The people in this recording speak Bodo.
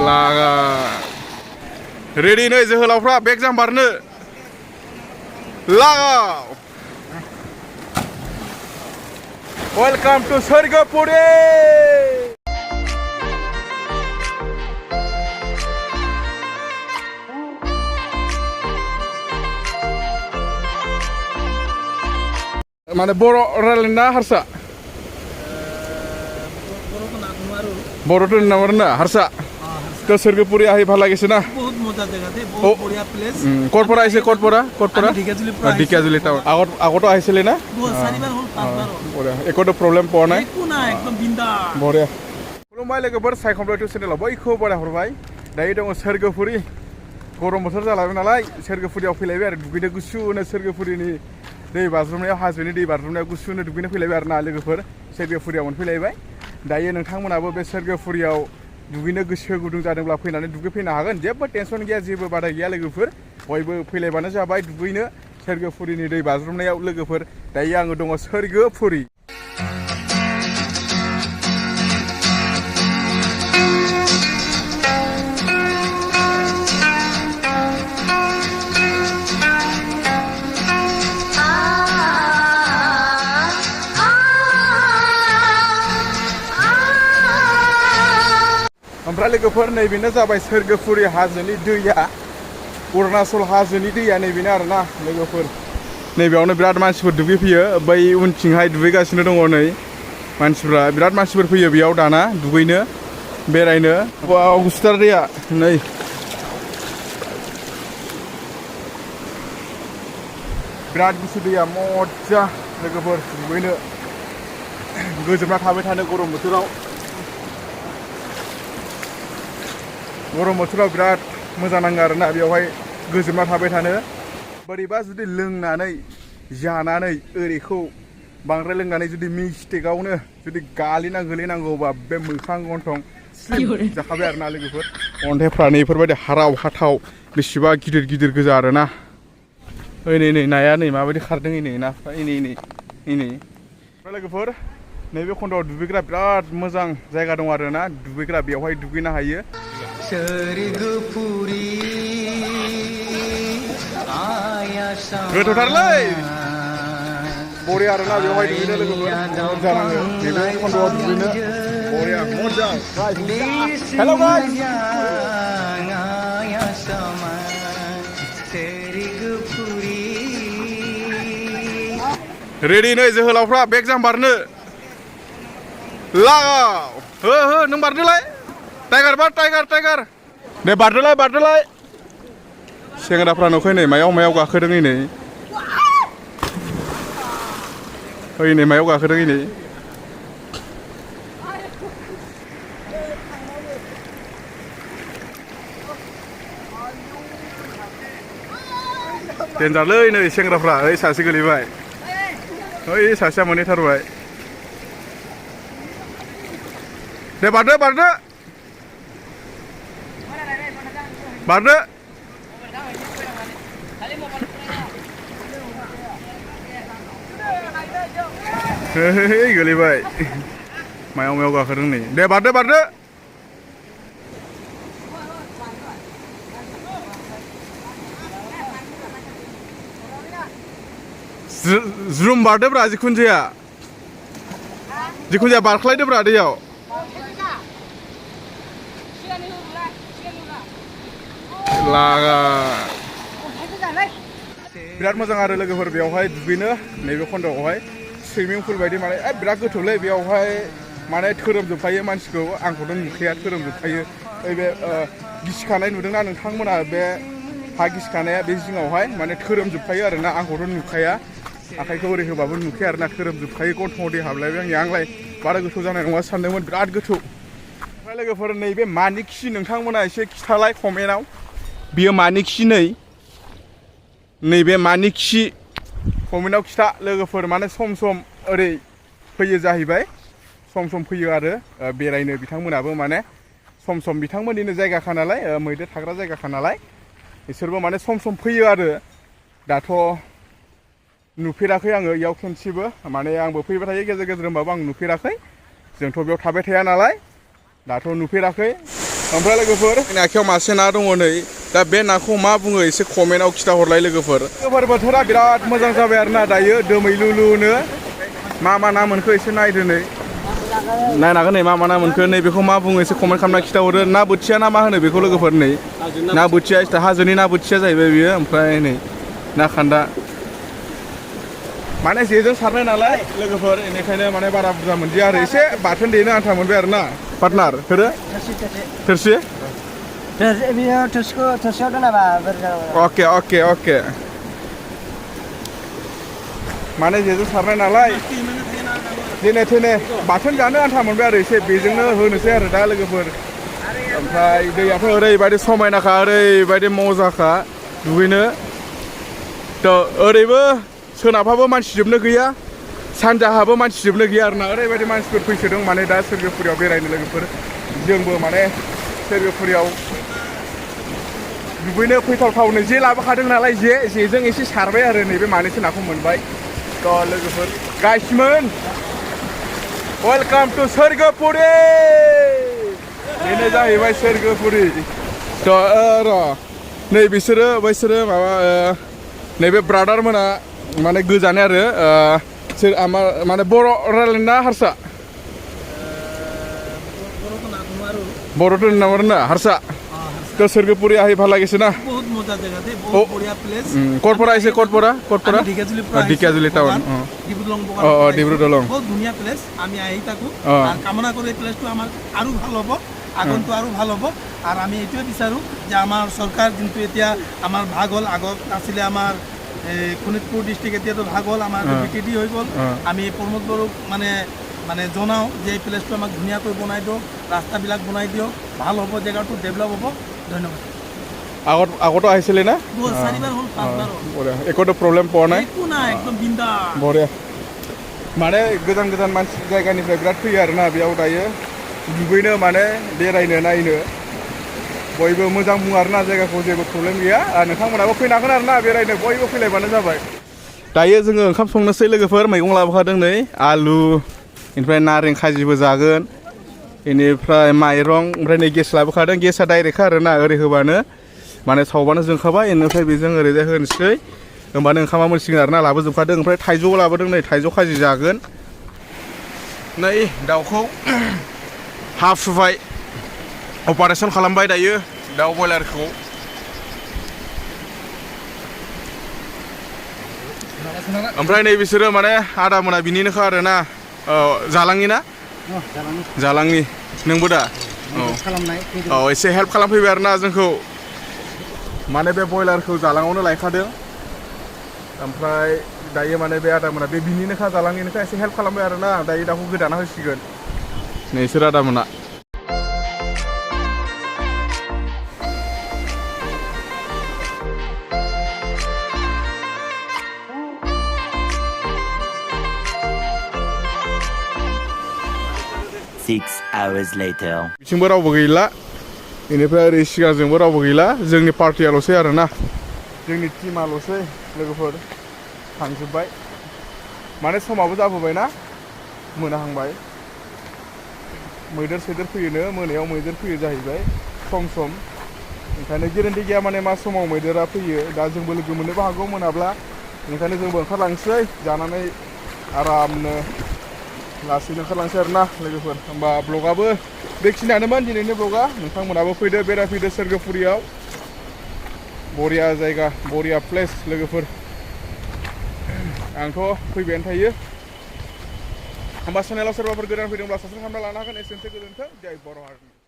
लागा रेडी नै जोहोलावफ्रा बेग जाम्बारनो लागाव वेलकाम टू सोरगोपुरी माने बर' रायलायना हारसा बर' तो नामारना हारसा तो सोरगोपुरी आही ভাল লাগিছে ना बहुत मजा जगह थे बहुत बढ़िया प्लेस कोटपरा आइसे कोटपरा ढेकियाजुली टाउन আগতো আহিছিলে না बहुत सारीबार हल पांचबार बढिया एकото प्रब्लेम पवा নাই एकु ना एकदम बिंदास बढिया खुलुमबाय लोगोफोर सायखमब्ला इउटुब चेनेलाव बयखौबो बराय हरबाय दायो दङ सोरगोपुरी गरम बोथोर जालायबाय नालाय सोरगोपुरियाव फैलायबाय आरो दुगैनो गुसुनो सोरगोपुरिनि दै बाज्रुमनायाव हाजोनि दै बाज्रुमनायाव गुसुनो दुगैनो फैलायबाय आरो ना लोगोफोर सोरगोपुरियाव मोनफैलायबाय दायो नोंथांमोनाबो बे सोरगोपुरियाव दुगैनो गोसो गुदुं जादोंब्ला फैनानै दुगैफैनो हागोन जेबो टेनसन गैया जेबो बादा गैया लोगोफोर बयबो फैलायबानो जाबाय दुगैनो सोरगोपुरिनि दै बाज्रुमनायाव लोगोफोर दायो आङो दङ सोरगोपुरी ओमफ्राय लोगोफोर नैबेनो जाबाय सोरगोपुरी हाजोनि दैया अरुणाचल हाजोनि दैया नैबेनो आरोना लोगोफोर नैबेयावनो बिराद मानसिफोर दुगैफैयो बै उनथिंहाय दुगैगासिनो दङ नै मानसिफ्रा बिराद मानसिफोर फैयो बेयाव दाना दुगैनो बेरायनो वाव गुसुथार दैया नै बिराद गुसु दैया मजा लोगोफोर दुगैनो गोजोमना थाबाय थानो गरम बोथोराव गरम बोथोराव बिराद मोजां नाङो आरोना बेयावहाय गोजोमना थाबाय थानो बोरैबा जुदि लोंनानै जानानै ओरैखौ बांद्राय लोंनानै जुदि मिस्टेकआवनो जुदि गालिना गोलैनांगौबा बे मोखां गन्थं स्लिम जाखाबाय आरोना लोगोफोर अन्थाइफ्रा नै बेफोरबायदि हाराव हाथाव बेसेबा गिदिर गिदिर गोजा आरोना ओइ नै नाया नै माबायदि खारदों नै नाफ्रा नै लोगोफोर नैबे खन्दआव दुगैग्रा बिराद मोजां जायगा दं आरोना दुगैग्रा बेयावहाय दुगैनो हायो सोरगोपुरी गोथौथारलै बरिया आरोना बेवहाय दुगैनो लोगोफोर जानांगौ नैबे खन्दआव दुगैनो बरिया मोजां हेलौ गाइस रेडी नै जोहोलावफ्रा बेग जाम्बारनो लागाव हो नों बारदोलाय टाइगार बार टाइगार दे बारदोलाय सेंग्राफ्रा नुखै नै मायाव गाखोदों नै ओइ नै मायाव गाखोदों नै देन्जारलै नै सेंग्राफ्रा ओइ सासे गोलैबाय ओइ सासेया मोनहैथारबाय दे बारदो हेहे गोलैबाय मायाव गाखोदों नै दे बारदो ज्रुम बारदोब्रा जिखुनु जाया बारख्लायदोब्रा दैयाव लागा बिराद मोजां आरो लोगोफोर बेयावहाय दुगैनो नैबे खन्दआवहाय सुइमिं पुल बायदि माने बिराद गोथौलै बेयावहाय माने धोरोमजोबखायो मानसिखौ आंखौथ' नुखाया धोरोमजोबखायो ओइ बे गिसिखानाय नुदोंना नोंथांमोना बे हा गिसिखानाया बे जिङावहाय माने धोरोमजोबखायो आरोना आंखौथ' नुखाया आखाइखौ ओरै होबाबो नुखाया आरोना धोरोमजोबखायो गन्थङाव दै हाबलायबाय आंलाय बारा गोथौ जानाय नङा सानदोंमोन बिराद गोथौ ओमफ्राय लोगोफोर नैबे मानि खि नोंथांमोना एसे खिथालाय कमेन्टआव बियो मानि खि नैबे मानि खि कमेन्टआव खिथा लोगोफोर माने सम ओरै फैयो जाहैबाय सम फैयो आरो बेरायनो बिथांमोनाबो माने सम बिथांमोननिनो जायगाखा नालाय मैदेर थाग्रा जायगाखा नालाय बिसोरबो माने सम फैयो आरो दाथ' नुफेराखै आङो इयाव खेनसेबो माने आंबो फैबाय थायो गेजेर होमबाबो आं नुफेराखै जोंथ' बेयाव थाबाय थाया नालाय दाथ' नुफेराखै ओमफ्राय लोगोफोर आंनि आखायाव मासे ना दङ नै दा बे नाखौ मा बुङो एसे कमेन्टआव खिथाहरलाय लोगोफोर बोथोरा बिराद मोजां जाबाय आरोना दायो दोमैलुलुनो मा ना मोनखो एसे नायदो नै नायनागोन नै मा ना मोनखो नै बेखौ मा बुङो एसे कमेन्ट खालामना खिथाहरो ना बोथिया ना मा होनो बेखौ लोगोफोर नै ना बोथिया हाजोनि ना बोथिया जाहैबाय बियो ओमफ्राय नै ना खान्दा माने जेजों सारनाय नालाय लोगोफोर बेनिखायनो माने बारा बुरजा मोनदिया आरो एसे बाथोन देनो आन्था मोनबाय आरो ना पार्टनार होदो थोरसि अके माने जेजों सारनाय नालाय जेने थेने बाथोन जानो आन्था मोनबाय आरो एसे बेजोंनो होनोसै आरो दा लोगोफोर ओमफ्राय दैयाथ' ओरैबायदि समायनाखा ओरैबायदि मजाखा दुगैनो थ' ओरैबो सोनाबहाबो मानसि जोबनो गैया सानजाहाबो मानसि जोबनो गैया आरोना ओरैबायदि मानसिफोर फैसोदों माने दा सोरगोफुरियाव बेरायनो लोगोफोर जोंबो माने सोरगोफुरियाव दुगैनो फैथावथावनो जे लाबोखादों नालाय जेजों एसे सारबाय आरो नैबे मानैसो नाखौ मोनबाय थ' लोगोफोर गाइसमोन वेलकाम टु सोरगोफुरि बेनो जाहैबाय सोरगोफुरि थ' र' नै बैसोरो माबा नैबे ब्रादार मोना माने गोजान आरो माने बर' रायलायना हारसा बर' तो ना हारसा तो सोरगोपुरी आही ভাল লাগিছে ना बहुत मजा जगह थे बहुत बढ़िया प्लेस कोटपरा ऐसे कोटपरा ढेकियाजुली टाउन डिब्रू दलং बहुत धुनिया प्लेस আমি আহি থাকো আর কামনা করি এই প্লেসটো আমার আরো ভালো হবে আগন্তু আরো ভালো হবে আর আমি এটাও বিচাৰো যে আমার সরকার কিন্তু এতিয়া আমার ভাগ হল আগত আসলে আমার শোণিতপুৰ ডিস্ট্রিক্ট এতিয়া তো ভাগ হল আমার বিটিডি হৈ গল আমি প্ৰমোদ বড়ক মানে জনাও যে এই প্লেসটো আমাক ধুনিয়াকৈ বনাই দিও ৰাস্তাবিলাক বনাই দিও ভাল হ'ব জেগাটো ডেভেলপ হ'ব ধন্যবাদ আগতো আহিছিলে না চাৰিবাৰ হল পাঁচবাৰ বঢ়িয়া একোটো প্ৰব্লেম পোৱা নাই একো নাই একদম বিন্দা बढिया माने गोजान मानसि जायगानिफ्राय बिराद फैयो आरोना बेयाव दायो दुगैनो माने बेरायनो नायनो बयबो मोजां बुङो आरोना जायगाखौ जेबो प्रब्लेम गैया नोंथांमोनाबो फैनो हागोन आरोना बेरायनो बयबो फैलायबानो जाबाय दायो जोङो ओंखाम संनोसै लोगोफोर मैगं लाबोखादों नै आलु बेनिफ्राय नारें खाजिबो जागोन बेनिफ्राय माइरं ओमफ्राय नै गेस लाबोखादों गेसआ डाइरेक्टखा आरोना ओरै होबानो माने सावबानो जोंखाबाय बेनिफ्राय बेजों ओरैजाय होनोसै होमबानो ओंखामा मोनसिगोन आरोना लाबोजोबखादों ओमफ्राय थाइजौ लाबोदों नै थाइजौ खाजि जागोन नै दाउखौ हाफुबाय अपारेसन खालामबाय दायो दाउ बयलारखौ ओमफ्राय नै बिसोरो माने आदा मोना बिनिनोखा आरोना जालांनि ना जालांनि नोंबो दा औ एसे हेल्प खालामफैबाय आरोना जोंखौ माने बे बयलारखौ जालाङावनो लायखादों ओमफ्राय दायो माने बे आदामोना बे बिनिनोखा जालांनिनोखा एसे हेल्प खालामबाय आरोना दायो दाउखौ गोदाना होसिगोन नोंसोर आदामोना hours later बिथिंबो रावबो गैला बेनिफ्राय ओरै सिगांजोंबो रावबो गैला जोंनि पार्टियाल'सै आरोना जोंनि टिमाल'सै लोगोफोर थांजोब्बाय माने समाबो जाबोबायना मोनाहांबाय मैदेर सैदेर फैयोनो मोनायाव मैदेर फैयो जाहैबाय सम ओंखायनो गेरेन्टि गैया माने मा समाव मैदेरा फैयो दा जोंबो लोगो मोननोबो हागौ मोनाब्ला ओंखायनो जोंबो ओंखारलांसै जानानै आरामनो लासैनो ओंखारलांसै आरोना लोगोफोर होमबा ब्लगाबो बेखिनियानोमोन दिनैनि ब्लगा नोंथांमोनाबो फैदो बेरायफैदो सोरगोफुरियाव बरिया जायगा बरिया प्लेस लोगोफोर आंथ' फैबायानो थायो होमबा चेनेलाव सोरबाफोर गोदान फैदोंब्ला साबस्क्राइब खालामना लानो हागोन एसेनोसै गोजोन्थों जय बर' हारिनि